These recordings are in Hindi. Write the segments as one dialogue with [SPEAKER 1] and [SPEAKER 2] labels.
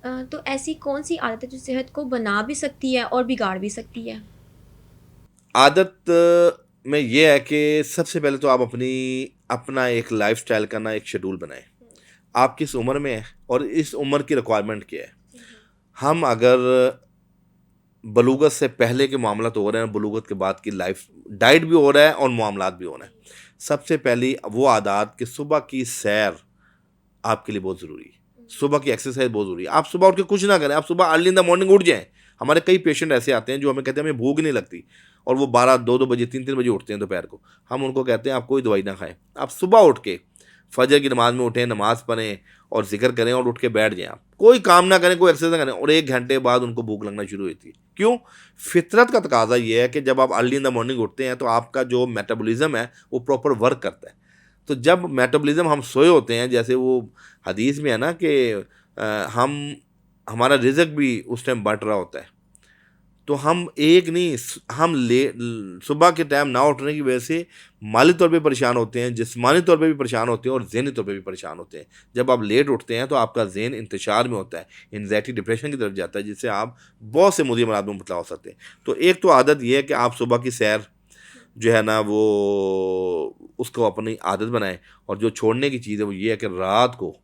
[SPEAKER 1] तो ऐसी कौन सी आदत है जो सेहत को बना भी सकती है और बिगाड़ भी सकती है?
[SPEAKER 2] आदत में ये है कि सबसे पहले तो आप अपना एक लाइफ़स्टाइल का ना एक शेड्यूल बनाएँ। आप किस उम्र में हैं और इस उम्र की रिक्वायरमेंट क्या है? हम अगर बलूगत से पहले के मामला तो हो रहे हैं, बलूगत के बाद की लाइफ डाइट भी हो रहा है और मामलात भी हो रहे हैं। सबसे पहली वो आदत कि सुबह की सैर आपके लिए बहुत ज़रूरी है। सुबह की एक्सरसाइज बहुत ज़रूरी है। आप सुबह उठ के कुछ ना करें, आप सुबह अर्ली इन द मॉर्निंग उठ जाएँ। हमारे कई पेशेंट ऐसे आते हैं जो हमें कहते हैं हमें भूख नहीं लगती और वो 12, 2-2 बजे, 3-3 बजे उठते हैं दोपहर को। हम उनको कहते हैं आप कोई दवाई ना खाएँ। आप सुबह उठ के फजर की नमाज में उठें, नमाज पढ़ें और जिक्र करें और उठ के बैठ जाएँ आप। कोई काम ना करें, कोई एक्सरसाइज ना करें और 1 घंटे बाद उनको भूख लगना शुरू होती है। क्यों? फितरत का तकाज़ा ये है कि जब आप अर्ली इन द मॉर्निंग उठते हैं तो आपका जो मेटाबॉलिज़्म है वो प्रॉपर वर्क करता है। तो जब मेटाबॉलिज्म हम सोए होते हैं, जैसे वो हदीस में है ना कि हम हमारा रिज़्क भी उस टाइम बँट रहा होता है। तो हम एक नहीं हम सुबह के टाइम ना उठने की वजह से माली तौर पे परेशान होते हैं, जिस्मानी तौर पे भी परेशान होते हैं और ज़हनी तौर पे भी परेशान होते हैं। जब आप लेट उठते हैं तो आपका ज़हन इंतशार में होता है, एंग्ज़ायटी डिप्रेशन की तरफ जाता है, जिससे आप बहुत से मुज़ीब अमराद में मुब्तला हो सकते हैं। तो एक तो आदत ये है कि आप सुबह की सैर जो है ना वो उसको अपनी आदत बनाएं। और जो छोड़ने की चीज़ है वो ये है कि रात को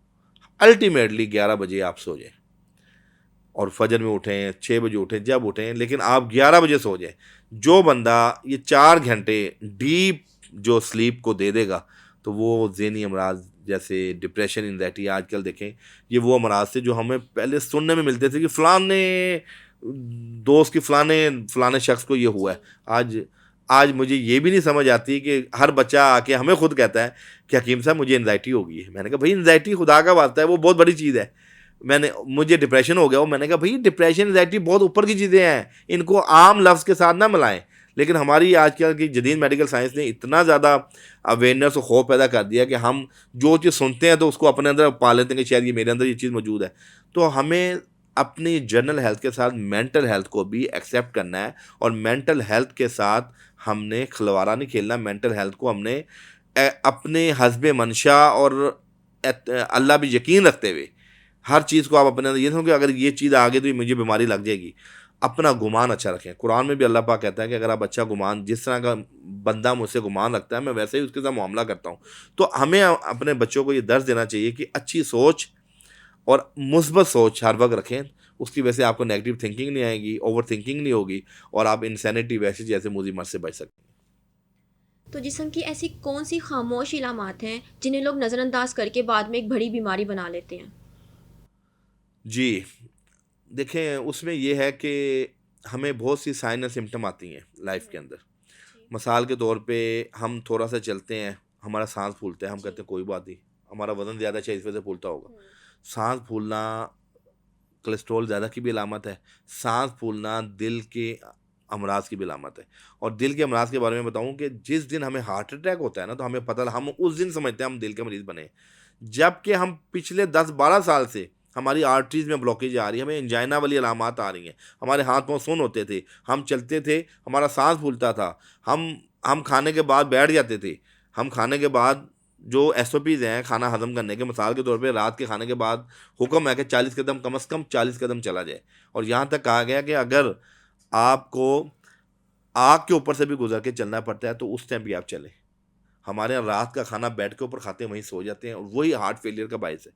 [SPEAKER 2] अल्टीमेटली 11 बजे आप सो जाएं और फजर में उठें, 6 बजे उठें, जब उठें, लेकिन आप 11 बजे सो जाएं। जो बंदा ये 4 घंटे डीप जो स्लीप को दे देगा तो वो ज़हनी अमराज जैसे डिप्रेशन, एंग्जाइटी आजकल देखें, ये वो अमराज थे जो हमें पहले सुनने में मिलते थे कि फ़लाने दोस्त की फ़लाने फ़लाने शख्स को ये हुआ है। आज आज मुझे ये भी नहीं समझ आती कि हर बच्चा आके हमें खुद कहता है कि हकीम साहब मुझे एंग्जाइटी हो गई है। मैंने कहा भाई एंग्जाइटी खुदा का वास्ता है, वो बहुत बड़ी चीज़ है। मुझे डिप्रेशन हो गया, वो मैंने कहा भाई डिप्रेशन एंग्जाइटी बहुत ऊपर की चीज़ें हैं, इनको आम लफ्ज़ के साथ ना मिलाएं। लेकिन हमारी आजकल की जदीद मेडिकल साइंस ने इतना ज़्यादा अवेयरनेस और खौफ पैदा कर दिया कि हम जो चीज़ सुनते हैं तो उसको अपने अंदर पा लेते हैं कि शायद ये मेरे अंदर ये चीज़ मौजूद है। तो हमें अपनी जनरल हेल्थ के साथ मेंटल हेल्थ को भी एक्सेप्ट करना है और मेंटल हेल्थ के साथ हमने खिलवाड़ा नहीं खेलना। मेंटल हेल्थ को हमने अपने हस्बे मंशा और अल्लाह भी यकीन रखते हुए हर चीज़ को आप अपने अंदर ये समझो कि अगर ये चीज़ आ गई तो ये मुझे बीमारी लग जाएगी। अपना गुमान अच्छा रखें। कुरान में भी अल्लाह पाक कहता है कि अगर आप अच्छा गुमान, जिस तरह का बंदा मुझसे गुमान रखता है मैं वैसे ही उसके साथ मामला करता हूँ। तो हमें अपने बच्चों को ये दर्ज देना चाहिए कि अच्छी सोच और मुस्बत सोच हर वक्त रखें। उसकी वजह से आपको नेगेटिव थिंकिंग नहीं आएगी, ओवर थिंकिंग नहीं होगी और आप इंसैनिटी वैसे जैसे मुजी मर्द से बच सकते हैं।
[SPEAKER 1] तो जिस्म की ऐसी कौन सी खामोश इलामात हैं जिन्हें लोग नज़रअंदाज करके बाद में एक बड़ी बीमारी बना लेते हैं?
[SPEAKER 2] जी, देखें उसमें ये है कि हमें बहुत सी साइन और सिम्पटम आती हैं लाइफ के अंदर।
[SPEAKER 1] जी।
[SPEAKER 2] मिसाल के तौर पे हम थोड़ा सा चलते हैं, हमारा सांस फूलता है, हम कहते
[SPEAKER 1] जी।
[SPEAKER 2] हैं कोई बात नहीं, हमारा वजन ज़्यादा है इस वजह से फूलता होगा।
[SPEAKER 1] हुँ।
[SPEAKER 2] सांस फूलना कोलेस्ट्रॉल ज़्यादा की भी अलामत है। सांस फूलना दिल के अमराज की भी अलामत है। और दिल के अमराज के बारे में बताऊं कि जिस दिन हमें हार्ट अटैक होता है ना तो हमें पता, हम उस दिन समझते हैं हम दिल के मरीज़ बने हैं। जबकि हम पिछले 10-12 साल से हमारी आर्टरीज में ब्लॉकेज आ रही है, हमें एंजाइना वाली अलामात आ रही हैं, हमारे हाथ पाँव सुन्न होते थे, हम चलते थे, हमारा सांस फूलता था, हम खाने के बाद बैठ जाते थे, हम खाने के बाद जो एसओपीज़ हैं खाना हज़म करने के, मिसाल के तौर पे रात के खाने के बाद हुक्म है कि 40 कदम, कम से कम 40 कदम चला जाए। और यहाँ तक कहा गया कि अगर आपको आग के ऊपर से भी गुजर के चलना पड़ता है तो उस टाइम भी आप चलें। हमारे यहाँ रात का खाना बेड के ऊपर खाते हैं, वहीं सो जाते हैं और वही हार्ट फेलियर का बायस है,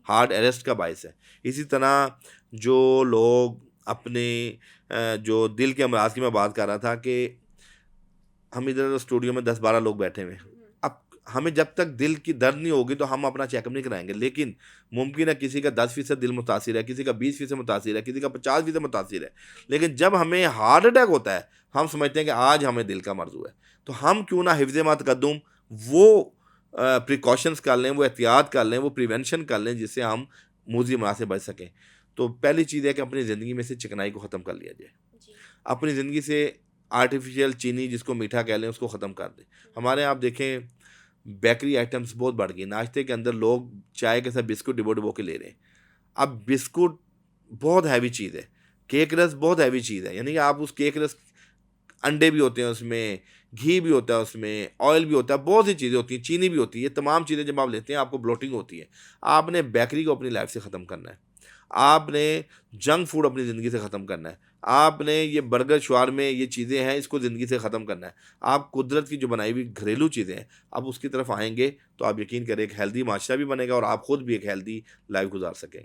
[SPEAKER 2] हार्ट अरेस्ट का बायस है। इसी तरह जो लोग अपने जो दिल के अमराज की मैं बात कर रहा था कि हम इधर स्टूडियो में 10-12 लोग बैठे हुए हैं।
[SPEAKER 1] हुँ।
[SPEAKER 2] अब हमें जब तक दिल की दर्द नहीं होगी तो हम अपना चेकअप नहीं कराएँगे। लेकिन मुमकिन है किसी का 10% दिल मुतासिर है, किसी का 20% मुतासिर है, किसी का 50% मुतासिर है। लेकिन जब हमें हार्ट अटैक होता है, हम समझते हैं कि आज हमें दिल का मर्ज़ हुआ है। तो हम क्यों ना हिफ़्ज़ मा तक़द्दुम वो प्रिकॉशंस कर लें, वो एहतियात कर लें, वो प्रिवेंशन कर लें जिससे हम मूज़ी अमराज़ से बच सकें। तो पहली चीज़ है कि अपनी ज़िंदगी में से चिकनाई को ख़त्म कर लिया जाए।
[SPEAKER 1] जी।
[SPEAKER 2] अपनी ज़िंदगी से आर्टिफ़िशियल चीनी जिसको मीठा कह लें उसको ख़त्म कर दें।
[SPEAKER 1] हुँ।
[SPEAKER 2] हमारे यहाँ आप देखें बेकरी आइटम्स बहुत बढ़ गई। नाश्ते के अंदर लोग चाय के साथ बिस्कुट डिबो-डिबो के ले रहे हैं। अब बिस्कुट बहुत हैवी चीज़ है, केक रस बहुत हैवी चीज़ है। यानी कि आप उस केक रस, अंडे भी होते हैं उसमें, घी भी होता है उसमें, ऑयल भी होता है, बहुत सी चीज़ें होती हैं, चीनी भी होती है। ये तमाम चीज़ें जब आप लेते हैं आपको ब्लोटिंग होती है। आपने बेकरी को अपनी लाइफ़ से ख़त्म करना है। आपने जंक फूड अपनी ज़िंदगी से ख़त्म करना है। आपने ये बर्गर, शवारमे, ये चीज़ें हैं, इसको ज़िंदगी से ख़त्म करना है। आप कुदरत की जो बनाई हुई घरेलू चीज़ें हैं, आप उसकी तरफ आएँगे तो आप यकीन करें एक हेल्दी माशरा भी बनेगा और आप खुद भी एक हेल्दी लाइफ़ गुज़ार सकेंगे।